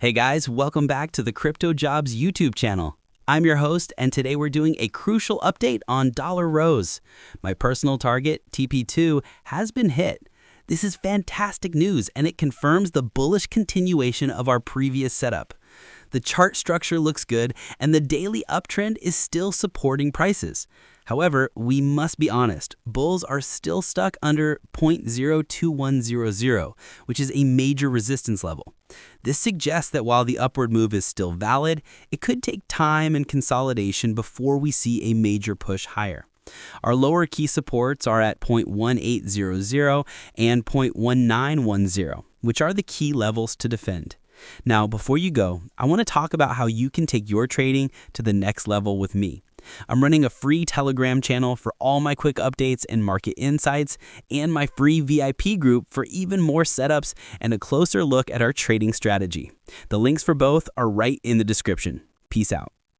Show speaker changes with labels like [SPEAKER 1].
[SPEAKER 1] Hey guys, welcome back to the CryptoJobs YouTube channel. I'm your host, and today we're doing a crucial update on Dollar Rose. My personal target, TP2, has been hit. This is fantastic news, and it confirms the bullish continuation of our previous setup. The chart structure looks good, and the daily uptrend is still supporting prices. However, we must be honest, bulls are still stuck under 0.02100, which is a major resistance level. This suggests that while the upward move is still valid, it could take time and consolidation before we see a major push higher. Our lower key supports are at 0.1800 and 0.1910, which are the key levels to defend. Now, before you go, I want to talk about how you can take your trading to the next level with me. I'm running a free Telegram channel for all my quick updates and market insights, and my free VIP group for even more setups and a closer look at our trading strategy. The links for both are right in the description. Peace out.